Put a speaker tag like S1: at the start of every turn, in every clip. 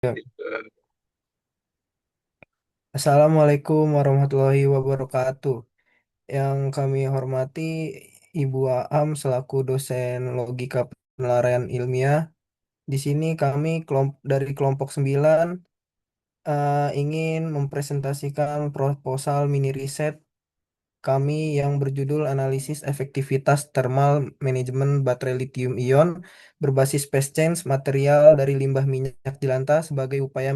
S1: Ya. Assalamualaikum warahmatullahi wabarakatuh. Yang kami hormati Ibu Aam selaku dosen logika penilaian ilmiah. Di sini kami dari kelompok 9 ingin mempresentasikan proposal mini riset kami yang berjudul Analisis Efektivitas Thermal Manajemen Baterai Lithium Ion berbasis phase change material dari limbah minyak jelantah sebagai upaya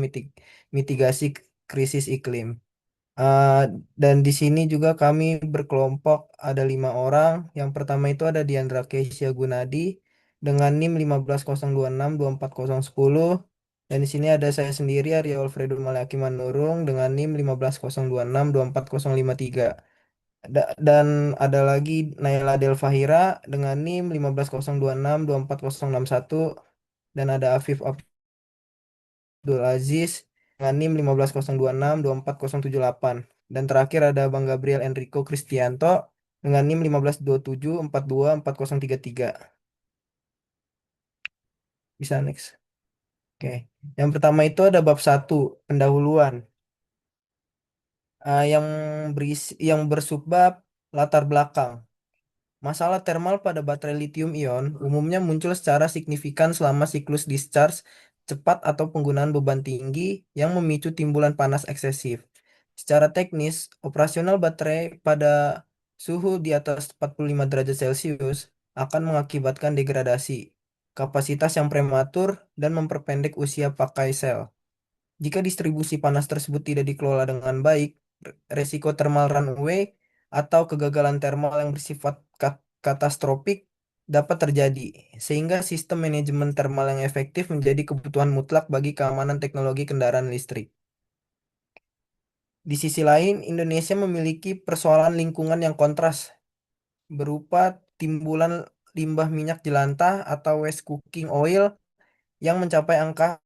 S1: mitigasi krisis iklim. Uh, dan di sini juga kami berkelompok ada 5 orang. Yang pertama itu ada Diandra Keisha Gunadi dengan NIM 1502624010. Dan di sini ada saya sendiri Arya Alfredo Malaki Manurung dengan NIM 1502624053. Dan ada lagi Naila Delfahira dengan NIM 1502624061. Dan ada Afif Abdul Aziz dengan NIM 1502624078. Dan terakhir ada Bang Gabriel Enrico Kristianto dengan NIM 1527424033. Bisa next. Oke. Yang pertama itu ada bab 1 pendahuluan. Yang yang bersubbab latar belakang. Masalah thermal pada baterai lithium ion umumnya muncul secara signifikan selama siklus discharge cepat atau penggunaan beban tinggi yang memicu timbulan panas eksesif. Secara teknis, operasional baterai pada suhu di atas 45 derajat Celcius akan mengakibatkan degradasi, kapasitas yang prematur, dan memperpendek usia pakai sel. Jika distribusi panas tersebut tidak dikelola dengan baik, resiko thermal runaway atau kegagalan thermal yang bersifat katastrofik dapat terjadi, sehingga sistem manajemen thermal yang efektif menjadi kebutuhan mutlak bagi keamanan teknologi kendaraan listrik. Di sisi lain, Indonesia memiliki persoalan lingkungan yang kontras, berupa timbulan limbah minyak jelantah atau waste cooking oil yang mencapai angka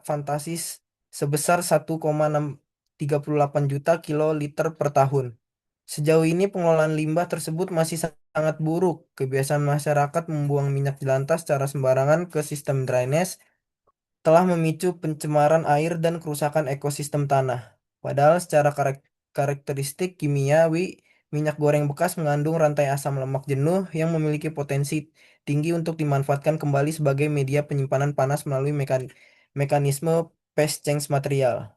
S1: fantastis sebesar 1,638 juta kiloliter per tahun. Sejauh ini pengelolaan limbah tersebut masih sangat buruk. Kebiasaan masyarakat membuang minyak jelantah secara sembarangan ke sistem drainase telah memicu pencemaran air dan kerusakan ekosistem tanah. Padahal secara karakteristik kimiawi, minyak goreng bekas mengandung rantai asam lemak jenuh yang memiliki potensi tinggi untuk dimanfaatkan kembali sebagai media penyimpanan panas melalui mekanisme phase change material.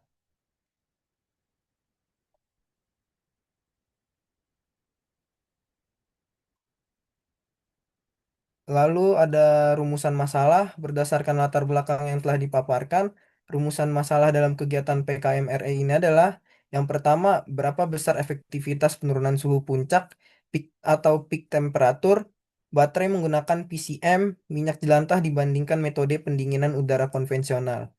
S1: Lalu ada rumusan masalah berdasarkan latar belakang yang telah dipaparkan. Rumusan masalah dalam kegiatan PKMRE ini adalah yang pertama, berapa besar efektivitas penurunan suhu puncak peak temperatur baterai menggunakan PCM minyak jelantah dibandingkan metode pendinginan udara konvensional.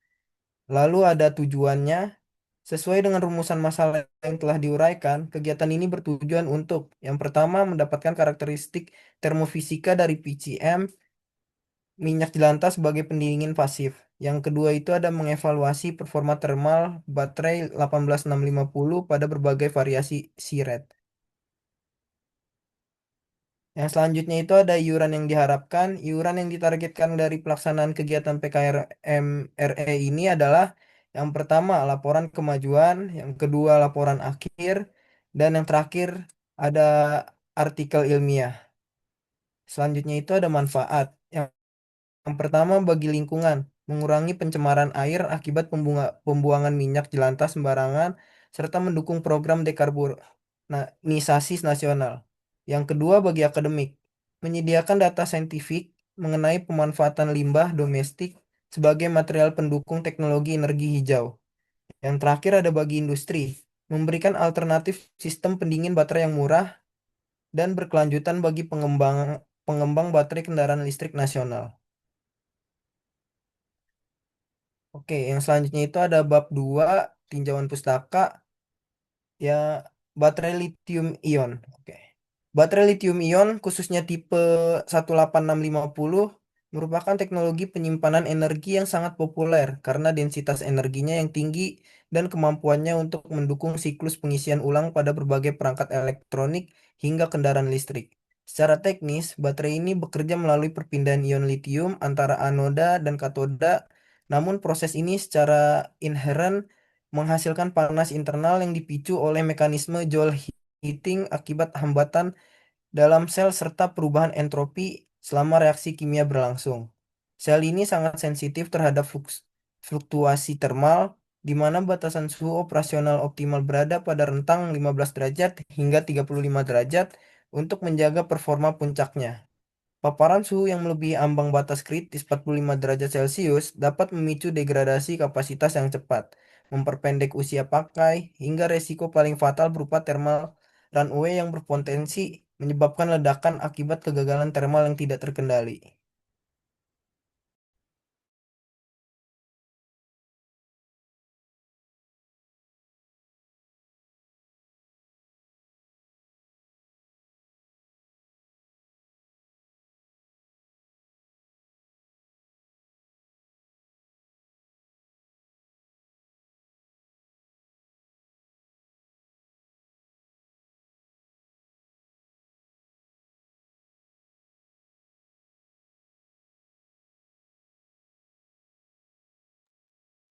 S1: Lalu ada tujuannya. Sesuai dengan rumusan masalah yang telah diuraikan, kegiatan ini bertujuan untuk yang pertama mendapatkan karakteristik termofisika dari PCM minyak jelantah sebagai pendingin pasif. Yang kedua itu ada mengevaluasi performa thermal baterai 18650 pada berbagai variasi C-rate. Yang selanjutnya itu ada iuran yang diharapkan. Iuran yang ditargetkan dari pelaksanaan kegiatan PKRMRE ini adalah yang pertama laporan kemajuan, yang kedua laporan akhir, dan yang terakhir ada artikel ilmiah. Selanjutnya itu ada manfaat. Yang pertama bagi lingkungan, mengurangi pencemaran air akibat pembuangan minyak jelantah sembarangan, serta mendukung program dekarbonisasi nasional. Yang kedua bagi akademik, menyediakan data saintifik mengenai pemanfaatan limbah domestik sebagai material pendukung teknologi energi hijau. Yang terakhir ada bagi industri, memberikan alternatif sistem pendingin baterai yang murah dan berkelanjutan bagi pengembang baterai kendaraan listrik nasional. Oke, yang selanjutnya itu ada bab 2 tinjauan pustaka, ya, baterai lithium ion. Oke. Baterai lithium ion khususnya tipe 18650 merupakan teknologi penyimpanan energi yang sangat populer karena densitas energinya yang tinggi dan kemampuannya untuk mendukung siklus pengisian ulang pada berbagai perangkat elektronik hingga kendaraan listrik. Secara teknis, baterai ini bekerja melalui perpindahan ion litium antara anoda dan katoda Namun proses ini secara inheren menghasilkan panas internal yang dipicu oleh mekanisme Joule heating akibat hambatan dalam sel serta perubahan entropi selama reaksi kimia berlangsung. Sel ini sangat sensitif terhadap fluktuasi termal, di mana batasan suhu operasional optimal berada pada rentang 15 derajat hingga 35 derajat untuk menjaga performa puncaknya. Paparan suhu yang melebihi ambang batas kritis 45 derajat Celcius dapat memicu degradasi kapasitas yang cepat, memperpendek usia pakai, hingga resiko paling fatal berupa thermal runaway yang berpotensi menyebabkan ledakan akibat kegagalan thermal yang tidak terkendali.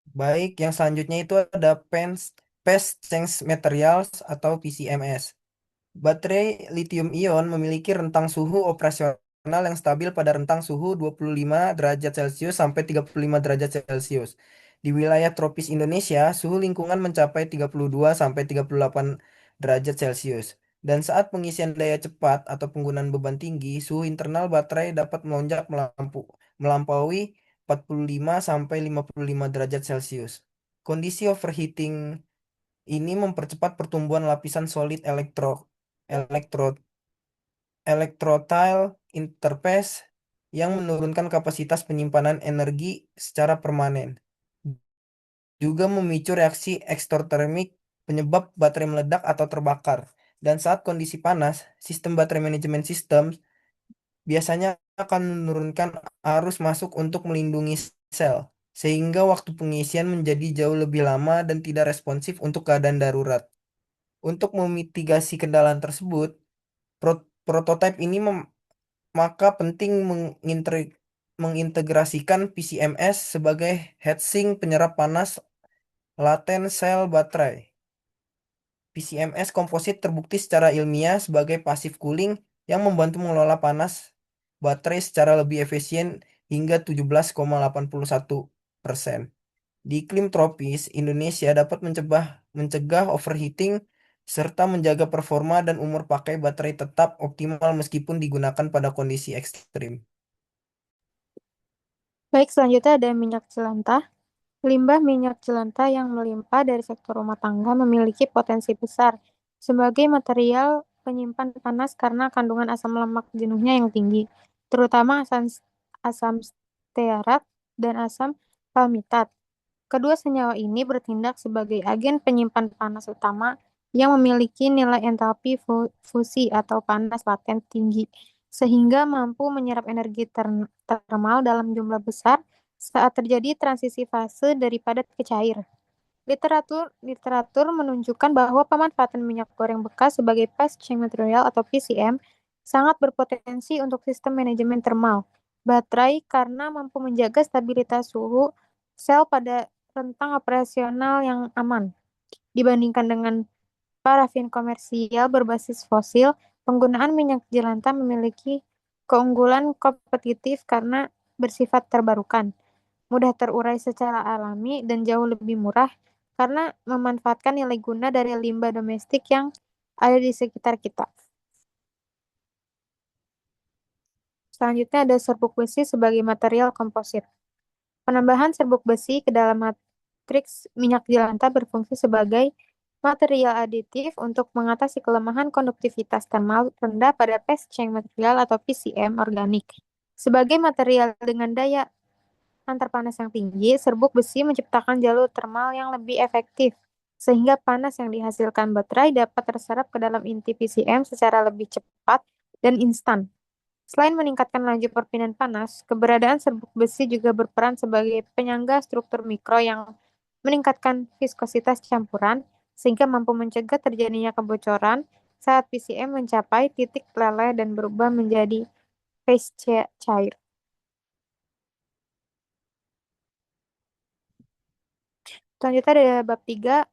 S1: Baik, yang selanjutnya itu ada Phase Change Materials atau PCMS. Baterai lithium ion memiliki rentang suhu operasional yang stabil pada rentang suhu 25 derajat Celcius sampai 35 derajat Celcius. Di wilayah tropis Indonesia, suhu lingkungan mencapai 32 sampai 38 derajat Celcius. Dan saat pengisian daya cepat atau penggunaan beban tinggi, suhu internal baterai dapat melonjak melampaui 45 sampai 55 derajat Celcius. Kondisi overheating ini mempercepat pertumbuhan lapisan solid elektro electrotile interface yang menurunkan kapasitas penyimpanan energi secara permanen. Juga memicu reaksi eksotermik penyebab baterai meledak atau terbakar. Dan saat kondisi panas, sistem baterai manajemen sistem biasanya akan menurunkan arus masuk untuk melindungi sel, sehingga waktu pengisian menjadi jauh lebih lama dan tidak responsif untuk keadaan darurat. Untuk memitigasi kendala tersebut, prototipe ini maka penting mengintegrasikan PCMS sebagai heatsink penyerap panas laten sel baterai. PCMS komposit terbukti secara ilmiah sebagai passive cooling yang membantu mengelola panas baterai secara lebih efisien hingga 17,81%. Di iklim tropis, Indonesia dapat mencegah overheating serta menjaga performa dan umur pakai baterai tetap optimal meskipun digunakan pada kondisi ekstrim.
S2: Baik, selanjutnya ada minyak jelantah. Limbah minyak jelantah yang melimpah dari sektor rumah tangga memiliki potensi besar sebagai material penyimpan panas karena kandungan asam lemak jenuhnya yang tinggi, terutama asam stearat dan asam palmitat. Kedua senyawa ini bertindak sebagai agen penyimpan panas utama yang memiliki nilai entalpi fusi atau panas laten tinggi, sehingga mampu menyerap energi termal dalam jumlah besar saat terjadi transisi fase dari padat ke cair. Literatur menunjukkan bahwa pemanfaatan minyak goreng bekas sebagai packaging material atau PCM sangat berpotensi untuk sistem manajemen termal baterai karena mampu menjaga stabilitas suhu sel pada rentang operasional yang aman. Dibandingkan dengan parafin komersial berbasis fosil, penggunaan minyak jelantah memiliki keunggulan kompetitif karena bersifat terbarukan, mudah terurai secara alami, dan jauh lebih murah karena memanfaatkan nilai guna dari limbah domestik yang ada di sekitar kita. Selanjutnya ada serbuk besi sebagai material komposit. Penambahan serbuk besi ke dalam matriks minyak jelantah berfungsi sebagai material aditif untuk mengatasi kelemahan konduktivitas thermal rendah pada packaging material atau PCM organik. Sebagai material dengan daya antar panas yang tinggi, serbuk besi menciptakan jalur termal yang lebih efektif, sehingga panas yang dihasilkan baterai dapat terserap ke dalam inti PCM secara lebih cepat dan instan. Selain meningkatkan laju perpindahan panas, keberadaan serbuk besi juga berperan sebagai penyangga struktur mikro yang meningkatkan viskositas campuran, sehingga mampu mencegah terjadinya kebocoran saat PCM mencapai titik leleh dan berubah menjadi phase cair. Selanjutnya ada bab 3,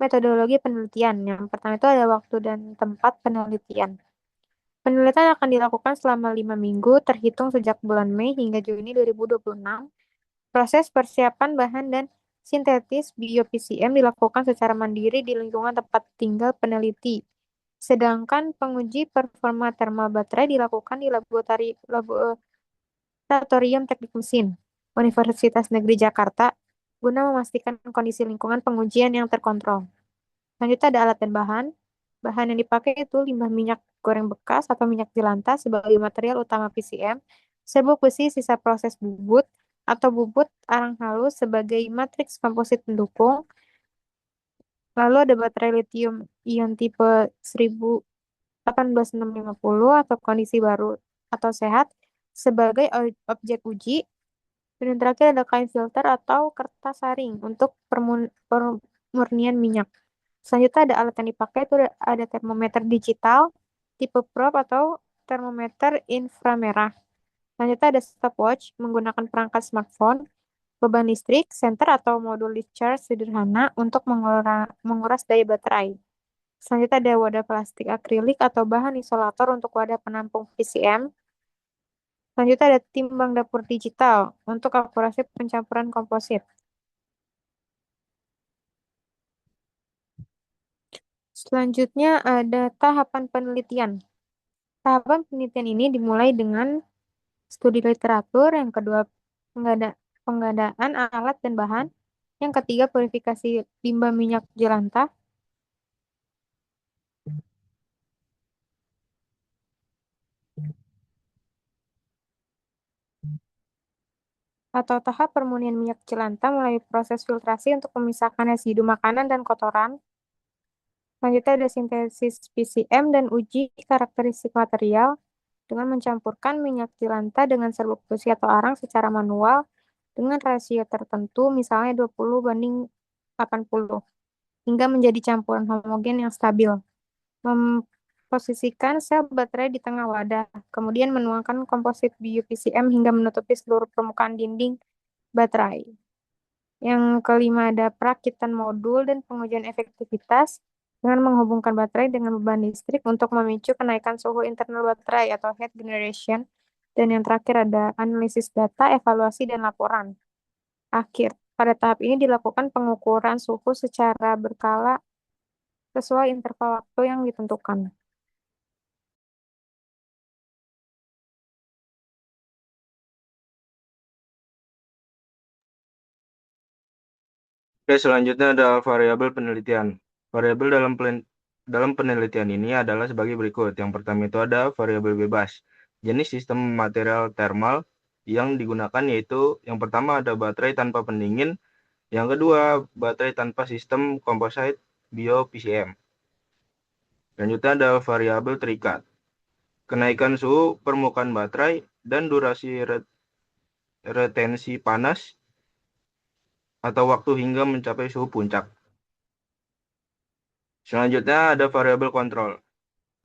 S2: metodologi penelitian. Yang pertama itu ada waktu dan tempat penelitian. Penelitian akan dilakukan selama 5 minggu, terhitung sejak bulan Mei hingga Juni 2026. Proses persiapan bahan dan sintetis bio-PCM dilakukan secara mandiri di lingkungan tempat tinggal peneliti. Sedangkan penguji performa thermal baterai dilakukan di Laboratorium Teknik Mesin, Universitas Negeri Jakarta, guna memastikan kondisi lingkungan pengujian yang terkontrol. Selanjutnya ada alat dan bahan. Bahan yang dipakai itu limbah minyak goreng bekas atau minyak jelantah sebagai material utama PCM, serbuk besi sisa proses bubut atau bubut arang halus sebagai matriks komposit pendukung. Lalu ada baterai lithium ion tipe 18650 atau kondisi baru atau sehat sebagai objek uji. Dan yang terakhir ada kain filter atau kertas saring untuk pemurnian minyak. Selanjutnya ada alat yang dipakai itu ada termometer digital, tipe probe atau termometer inframerah. Selanjutnya ada stopwatch menggunakan perangkat smartphone, beban listrik, senter atau modul discharge sederhana untuk menguras daya baterai. Selanjutnya ada wadah plastik akrilik atau bahan isolator untuk wadah penampung PCM. Selanjutnya ada timbang dapur digital untuk akurasi pencampuran komposit. Selanjutnya ada tahapan penelitian. Tahapan penelitian ini dimulai dengan studi literatur, yang kedua pengadaan alat dan bahan, yang ketiga purifikasi limbah minyak jelantah, atau tahap permurnian minyak jelantah melalui proses filtrasi untuk memisahkan residu makanan dan kotoran. Selanjutnya ada sintesis PCM dan uji karakteristik material dengan mencampurkan minyak jelantah dengan serbuk besi atau arang secara manual dengan rasio tertentu, misalnya 20:80, hingga menjadi campuran homogen yang stabil. Memposisikan sel baterai di tengah wadah, kemudian menuangkan komposit bio-PCM hingga menutupi seluruh permukaan dinding baterai. Yang kelima ada perakitan modul dan pengujian efektivitas dengan menghubungkan baterai dengan beban listrik untuk memicu kenaikan suhu internal baterai atau heat generation. Dan yang terakhir ada analisis data, evaluasi, dan laporan akhir. Pada tahap ini dilakukan pengukuran suhu secara berkala sesuai interval waktu yang ditentukan.
S3: Oke, selanjutnya ada variabel penelitian. Variabel dalam penelitian ini adalah sebagai berikut. Yang pertama itu ada variabel bebas. Jenis sistem material thermal yang digunakan yaitu yang pertama ada baterai tanpa pendingin, yang kedua baterai tanpa sistem composite bio-PCM. Selanjutnya ada variabel terikat. Kenaikan suhu permukaan baterai dan durasi retensi panas atau waktu hingga mencapai suhu puncak. Selanjutnya ada variabel kontrol.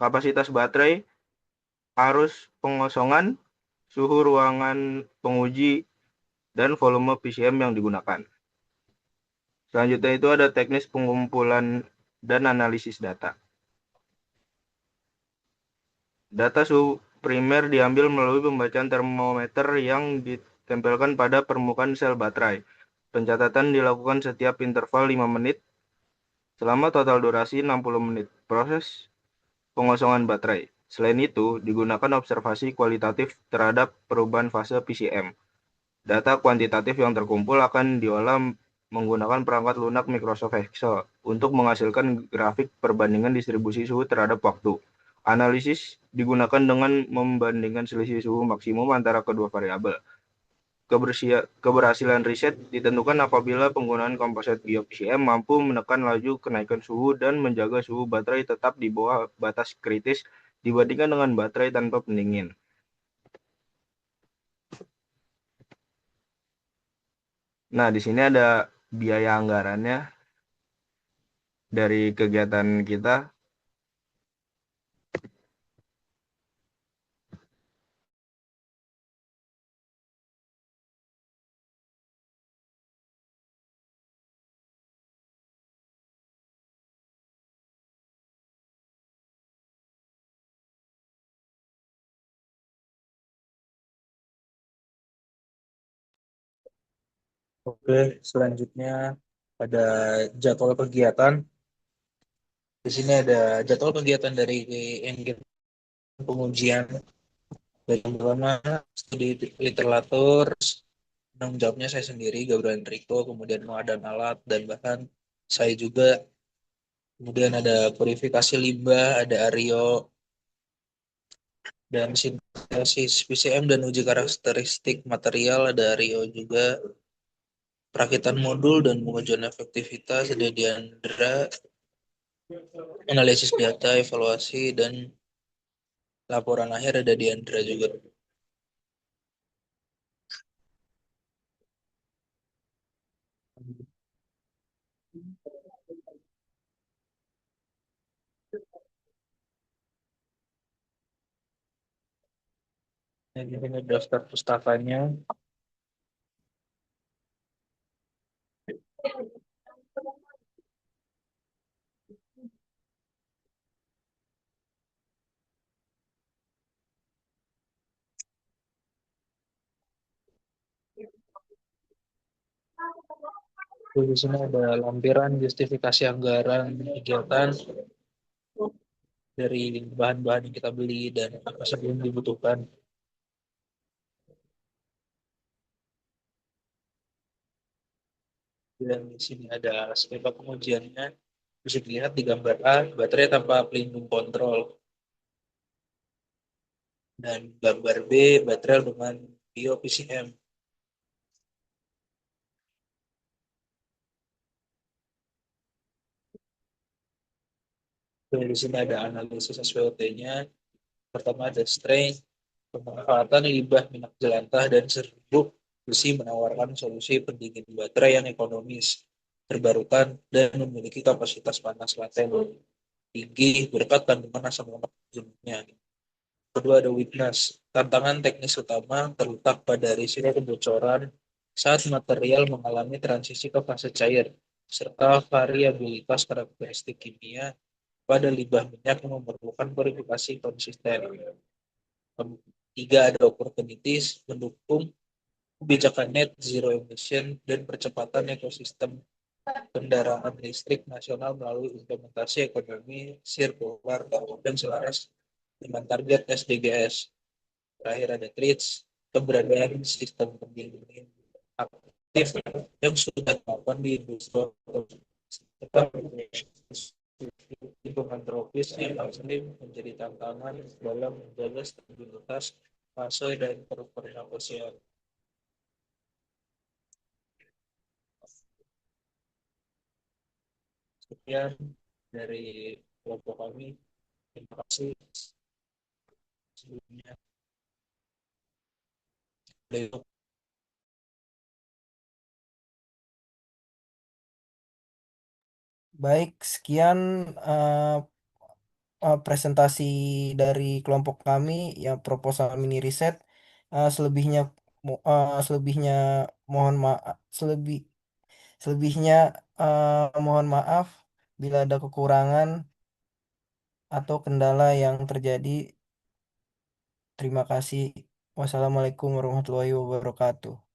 S3: Kapasitas baterai, arus pengosongan, suhu ruangan penguji, dan volume PCM yang digunakan. Selanjutnya itu ada teknis pengumpulan dan analisis data. Data suhu primer diambil melalui pembacaan termometer yang ditempelkan pada permukaan sel baterai. Pencatatan dilakukan setiap interval 5 menit selama total durasi 60 menit. Proses pengosongan baterai. Selain itu, digunakan observasi kualitatif terhadap perubahan fase PCM. Data kuantitatif yang terkumpul akan diolah menggunakan perangkat lunak Microsoft Excel untuk menghasilkan grafik perbandingan distribusi suhu terhadap waktu. Analisis digunakan dengan membandingkan selisih suhu maksimum antara kedua variabel. Keberhasilan riset ditentukan apabila penggunaan komposit bio-PCM mampu menekan laju kenaikan suhu dan menjaga suhu baterai tetap di bawah batas kritis dibandingkan dengan baterai tanpa pendingin. Nah, di sini ada biaya anggarannya dari kegiatan kita.
S4: Oke, selanjutnya ada jadwal kegiatan. Di sini ada jadwal kegiatan dari engine pengujian. Dari yang pertama, studi literatur, penanggung jawabnya saya sendiri, Gabriel Enrico, kemudian pengadaan alat, dan bahkan saya juga. Kemudian ada purifikasi limbah, ada Aryo, dan sintesis PCM dan uji karakteristik material, ada Aryo juga. Perakitan modul dan pengujian efektivitas, ada Diandra. Analisis data, evaluasi, dan laporan akhir ada Diandra juga. Ini daftar pustakanya. Di sini ada lampiran justifikasi anggaran kegiatan dari bahan-bahan yang kita beli dan apa saja yang dibutuhkan. Dan di sini ada skema pengujiannya. Bisa dilihat di gambar A, baterai tanpa pelindung kontrol. Dan gambar B, baterai dengan bio PCM. Dan di sini ada analisis SPOT-nya. Pertama ada strength, pemanfaatan limbah minyak jelantah dan serbuk besi menawarkan solusi pendingin baterai yang ekonomis, terbarukan, dan memiliki kapasitas panas laten tinggi berkat kandungan asam lemak jenuhnya. Kedua ada weakness. Tantangan teknis utama terletak pada risiko kebocoran saat material mengalami transisi ke fase cair, serta variabilitas karakteristik kimia pada limbah minyak yang memerlukan verifikasi konsisten. Tiga ada opportunities, mendukung kebijakan net zero emission dan percepatan ekosistem kendaraan listrik nasional melalui implementasi ekonomi sirkular dan selaras dengan target SDGs. Terakhir ada TRIDS, keberadaan sistem pendingin aktif yang sudah dilakukan di industri serta lingkungan tropis yang sering menjadi tantangan dalam menjaga stabilitas fase dan pernapasan. Sekian dari kelompok kami. Terima kasih sebelumnya.
S1: Baik, sekian eh, presentasi dari kelompok kami yang proposal mini riset. Selebihnya selebihnya mohon maaf selebihnya mohon maaf bila ada kekurangan atau kendala yang terjadi. Terima kasih. Wassalamualaikum warahmatullahi wabarakatuh.